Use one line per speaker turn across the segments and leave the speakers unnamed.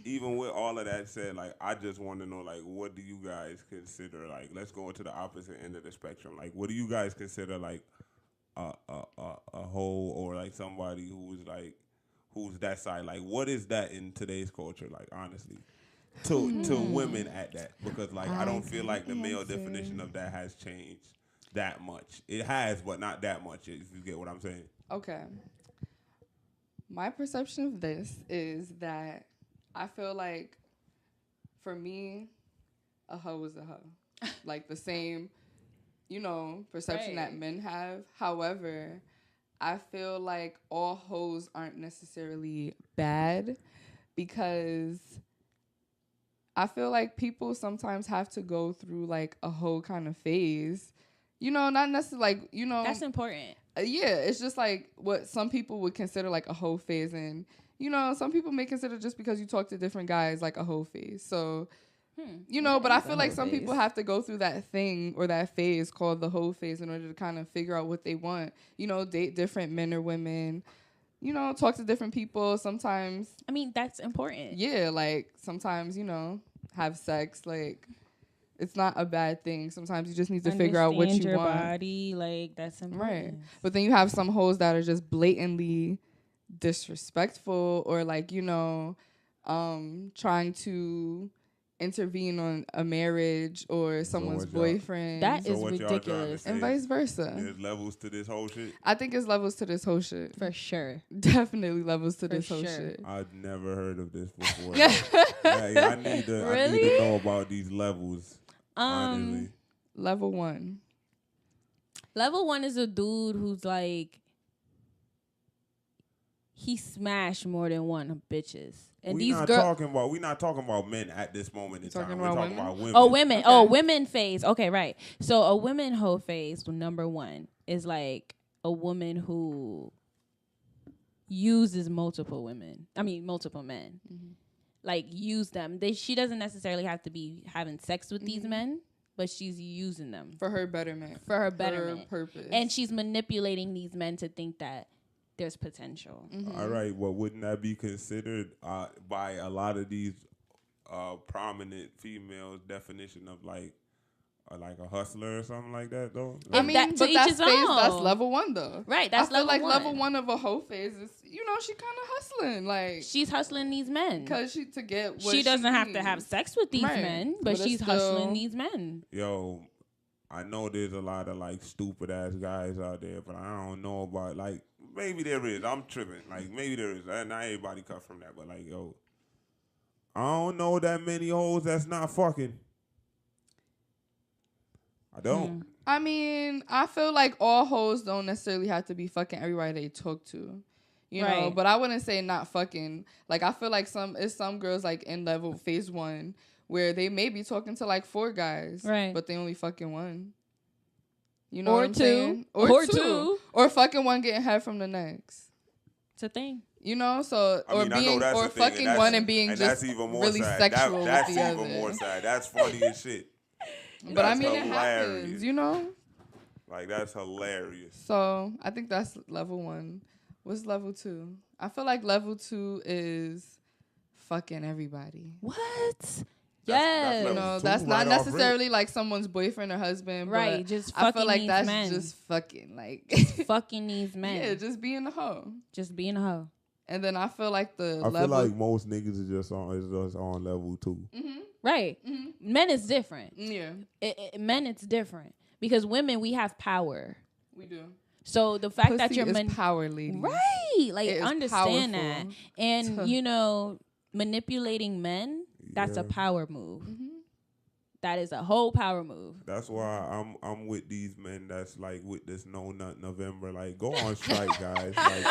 even with all of that said, like, I just want to know, like, what do you guys consider, like, let's go to the opposite end of the spectrum. Like, what do you guys consider, like, a hoe or, like, somebody who's that side? Like, what is that in today's culture, like, honestly? To women at that. Because, like, I don't feel like the male definition of that has changed that much. It has, but not that much, if you get what I'm saying.
Okay. My perception of this is that I feel like, for me, a hoe is a hoe. Like the same, perception that men have. However, I feel like all hoes aren't necessarily bad, because I feel like people sometimes have to go through like a hoe kind of phase. Not necessarily like,
That's important.
Yeah, it's just like what some people would consider like a hoe phase, and some people may consider just because you talk to different guys like a hoe phase. So, but I feel like some people have to go through that thing or that phase called the hoe phase in order to kind of figure out what they want. Date different men or women. Talk to different people. Sometimes,
I mean, that's important.
Yeah, like sometimes, have sex, like. It's not a bad thing. Sometimes you just need to figure out what you
your
want.
Body, like, that's important.
Right. But then you have some hoes that are just blatantly disrespectful or like, trying to intervene on a marriage or someone's boyfriend.
That is ridiculous.
And vice versa.
There's levels to this whole shit.
I think it's levels to this whole shit.
For sure.
Definitely levels to this whole shit.
I've never heard of this before. I need to know about these levels. Honestly.
Level 1.
Level 1 is a dude who's like, he smashed more than one of bitches. And
we're not talking about men at this moment in time. We're talking about women.
Oh, women. Okay. Oh, women phase. Okay, right. So a women hoe phase, number 1, is like a woman who uses multiple men. Mm-hmm. Like, use them. She doesn't necessarily have to be having sex with these men, but she's using them.
For her betterment.
For her betterment.
For her purpose.
And she's manipulating these men to think that there's potential.
Mm-hmm. All right. Well, wouldn't that be considered by a lot of these prominent females definition of like a hustler or something like that, though?
I mean, that's level 1, though.
Right, that's level 1. I feel like
level 1 of a hoe phase is, she kind of hustling. Like,
she's hustling these men.
Because to get what
she doesn't have to have sex with these men, but she's hustling these men.
Yo, I know there's a lot of, like, stupid-ass guys out there, but I don't know about, like, maybe there is. I'm tripping. Like, maybe there is. Not everybody cut from that, but, like, yo, I don't know that many hoes that's not fucking. I don't.
I mean, I feel like all hoes don't necessarily have to be fucking everybody they talk to. You know, but I wouldn't say not fucking. Like, I feel like some girls like in level phase 1 where they may be talking to like 4 guys, right? But they only fucking 1. You know what I'm saying? Or two. Or fucking 1 getting head from the next.
It's a thing.
So or fucking 1 and being just
that's even more
really
sad.
sexual
That's
with the
even
other.
More sad. That's funny as shit.
But I mean, it happens,
Like, that's hilarious.
So I think that's level 1. What's level 2? I feel like level 2 is fucking everybody.
What?
Yes. That's not necessarily like someone's boyfriend or husband.
Right.
But
just fucking
I feel like
these
that's
men.
just fucking like
fucking these men.
Yeah, just being a hoe.
Just being a hoe.
And then I feel like
I feel like most niggas is just on level 2.
Mm-hmm. Right. Mm-hmm. Men is different.
Yeah.
Men, it's different. Because women, we have power.
We do.
So the fact
Pussy
that you're
is power, lady.
Right. Like, understand that. And, manipulating men, that's a power move. Mm-hmm. That is a whole power move.
That's why I'm with these men that's like with this No Nut November. Like, go on strike, guys. Like,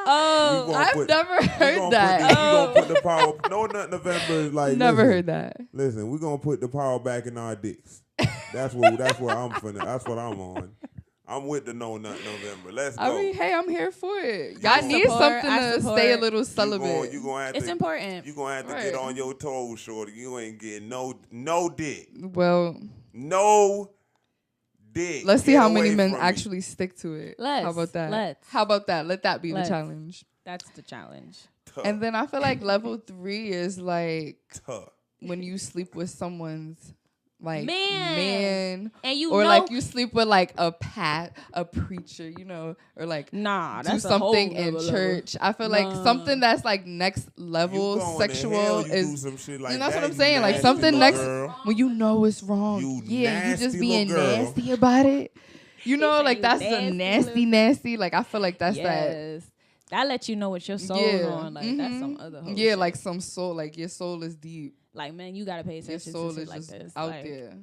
I've never heard that.
We're gonna put the power. No Nut November is like.
Never heard that.
Listen, we're gonna put the power back in our dicks. That's what I'm finna. That's what I'm on. I'm with the No Nut November. Let's go.
I mean, hey, I'm here for it. Y'all need something to stay a little celibate.
It's important.
You're going to have to get on your toes, shorty. You ain't getting no dick.
Well.
No dick.
Let's see how many men actually stick to it.
How
about that? How about that? Let that be the challenge.
That's the challenge.
Tough.
And then I feel like level 3 is like
Tough.
when you sleep with someone's like
Man. And you
or
know,
like you sleep with like a preacher, or like
nah,
do
that's a
something
whole
in
level.
church. I feel like something that's like next level
You going
sexual
to hell, you do
is
some shit like
that's
that,
what I'm
you
saying. Like
nasty
something
little
next
girl.
when you know it's wrong.
You
You just
nasty
being
little girl.
nasty about it. You know,
said
like
you
that's the
nasty
nasty. Like I feel like that's that.
yes. That lets you know what your soul's
Yeah.
on. Like that's some other whole
Yeah,
shit.
like some soul. Like your soul is deep.
Like, man, you gotta pay
Your
attention
soul
to shit
is
like
just
this.
out
Like,
there.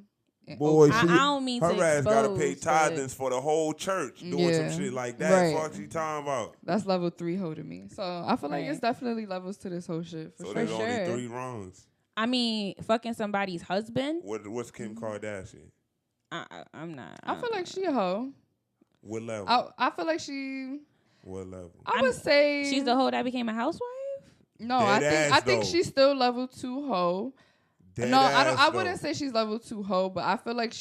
And
Boy,
open.
I don't mean
her
to
ass gotta pay
expose, but-
tithings for the whole church doing
Yeah.
some shit like that.
Right.
Fuck she talking about.
That's level 3 holding me. So I feel like
Right.
it's definitely levels to this whole shit. For
So
sure.
there's
sure.
only 3 wrongs.
I mean, fucking somebody's husband.
What's Kim Kardashian?
I'm not.
I feel like she a hoe.
What level?
I feel like she.
What level?
I would say
she's the hoe that became a housewife.
No,
Dead
I
ass,
think
though.
she's still level 2 hoe.
Dead
No, I
ass,
wouldn't
though.
say she's level 2 hoe, but I feel like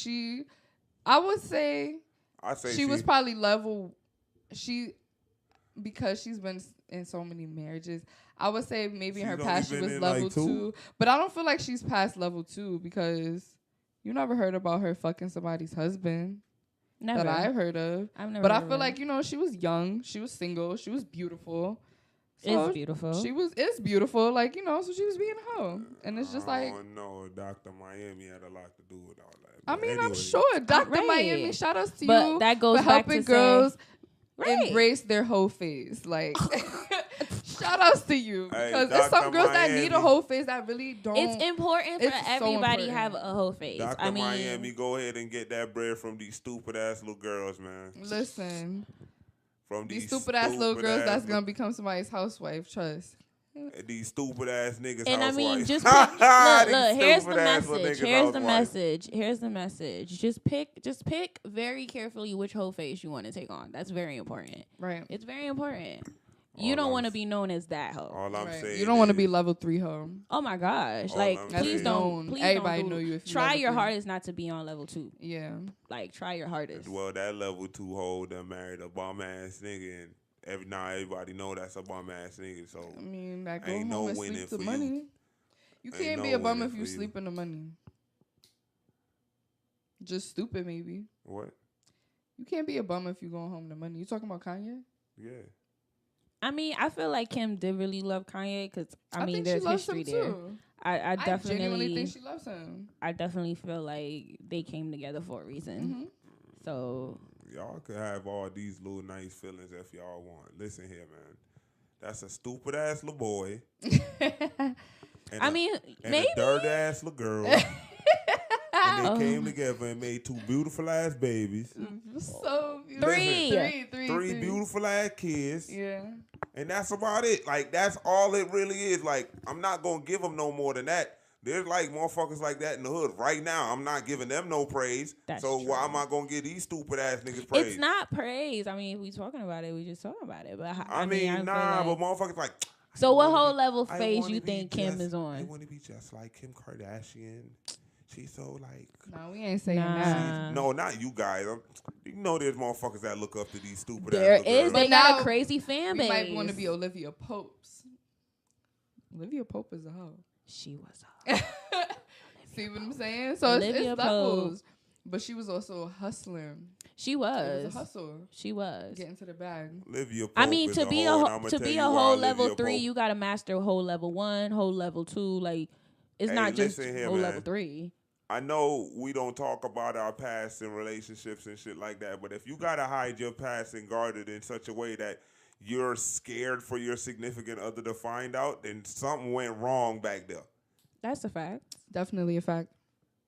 I would say
I say
she was probably level. Because she's been in so many marriages. I would say maybe in her
She's
past
only
she
been
was
in,
level
like,
2,
2?
but I don't feel like she's past level 2 because you never heard about her fucking somebody's husband.
Never.
That I've heard of.
I've never.
But
heard
I
of
feel
her.
like, she was young, she was single, she was beautiful.
It's beautiful.
It's beautiful, like, so she was being a hoe. And it's just like,
oh no, Dr. Miami had a lot to do with all that.
I
But
mean, I'm
anyway,
sure Dr.
Right.
Miami, shout outs to
But
you
that goes
for
back
helping
to
girls
Right.
embrace their whole phase. Like, shout outs to you.
Hey,
Because there's some
Dr.
girls that need a
Miami.
whole phase that really don't.
It's important for
It's so
everybody
important.
have a whole face.
Dr.
I mean,
Miami, go ahead and get that bread from these stupid ass little girls, man.
Listen,
From
these stupid ass little girls that's going to become somebody's housewife, trust.
these stupid ass niggas.
and I mean,
housewives.
just pick, look.
These
Here's the
stupid ass little
message.
niggas
Here's the
housewives.
message. Here's the message. Just pick very carefully which whole face you want to take on. That's very important.
Right.
It's very important. You
All
don't
I'm
want to
s-
be known as that hoe.
All I'm
Right.
saying,
You don't want to
is-
be level 3 hoe.
Oh my gosh!
All
Like,
I'm
please
saying-
don't. Please
Everybody
don't
know you if you
try
level
your
3.
hardest not to be on level 2.
Yeah.
Like, try your hardest.
Well, that level 2 hoe done married a bum ass nigga, and everybody know that's a bum ass nigga. So
I mean, that go
Ain't
home
no
and
winning
sleep the
for
money.
you.
You
Ain't
can't
no
be a bum
winning
if you
for you.
sleep in the money. Just stupid, maybe.
what?
You can't be a bum if you going home to money. You talking about Kanye?
Yeah.
I mean, I feel like Kim did really love Kanye because I mean,
think
there's
she loves
history
him
there.
too.
I
genuinely
definitely,
think she loves him.
I definitely feel like they came together for a reason.
Mm-hmm.
So
Y'all could have all these little nice feelings if y'all want. Listen here, man. That's a stupid ass little boy. And
I
a-
mean,
and
maybe
a dirt ass little girl. And they came together and made 2 beautiful ass babies.
So beautiful.
Three.
Three beautiful ass kids.
Yeah.
And that's about it. Like, that's all it really is. Like, I'm not going to give them no more than that. There's, like, motherfuckers like that in the hood right now. I'm not giving them no praise.
That's
so why
true.
am I going to give these stupid ass niggas praise?
It's not praise. I mean, if we talking about it, we just talking about it. But
I mean,
feel
nah,
like-
but motherfuckers like...
So
I
what
wanna
whole
be-
level
I
phase
wanna
you
be
think Kim
just-
is
I
on?
want to be just like Kim Kardashian. She's so like...
No, we ain't saying
Nah.
that.
No, not you guys. You know there's motherfuckers that look up to these stupid
There
ass little
is.
girls.
They
But
got
now
a crazy fan
We
base.
might want to be Olivia Popes. Olivia Pope is a hoe.
She was a
See what I'm saying? So
Olivia
it's levels. But she was also hustling.
She
It
was.
was a hustle.
She was.
Get into the bag.
Olivia Pope
I mean,
is
to be
hoe, and
a
I'ma
to
tell
be
you
a
why
whole
Olivia
level 3,
Pope-
you gotta master whole level 1, whole level 2. Like, it's
Hey,
not just
listen here,
whole
man.
level 3.
I know we don't talk about our past and relationships and shit like that, but if you gotta hide your past and guard it in such a way that you're scared for your significant other to find out, then something went wrong back there.
That's a fact.
Definitely a fact.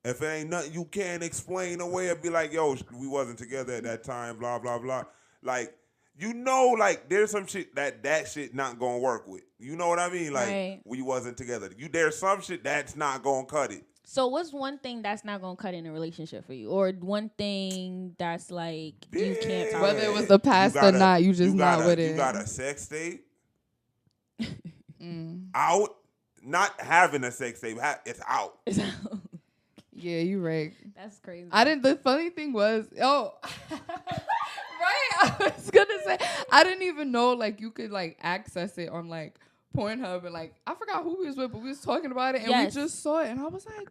If it ain't nothing you can't explain away, it'd be like, yo, we wasn't together at that time, blah, blah, blah. Like, like, there's some shit that shit not gonna work with. You know what I mean? Like,
Right.
we wasn't together. There's some shit that's not gonna cut it.
So what's one thing that's not gonna cut in a relationship for you, or one thing that's like you can't
Yeah.
tolerate?
Whether it was the past or not, you just not with it.
You got a sex tape
Mm.
out, not having a sex tape, it's out.
Yeah, you right.
That's crazy.
The funny thing was, right? I was gonna say, I didn't even know, like, you could, like, access it on, like, Pornhub and like I forgot who we was with, but we was talking about it and
Yes.
we just saw it and I was like,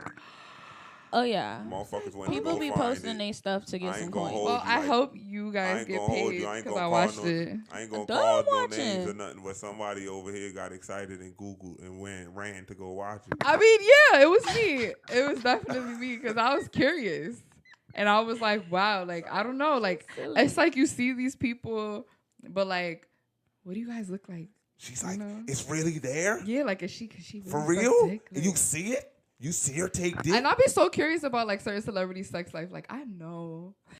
Oh yeah.
Motherfuckers went
People
to go
be
find
posting
it.
their stuff to
I
get
ain't
some
gonna
coins.
hold
well,
you,
I
like,
hope you
I
guys
ain't
get
gonna hold
paid
you. I ain't
because I
gonna
watched
call no.
it.
I ain't gonna
Done
call no
watching.
names or nothing, but somebody over here got excited and Googled and ran to go watch it.
I mean, yeah, it was me. It was definitely me because I was curious. And I was like, wow, like, I don't know. Like, it's like you see these people, but like, what do you guys look like?
She's
You
like,
know?
it's really there?
Yeah, like, is she
For
really
real?
suck dick? Like,
You see it? You see her take dick?
and I'd be so curious about like certain celebrity sex life. Like, I know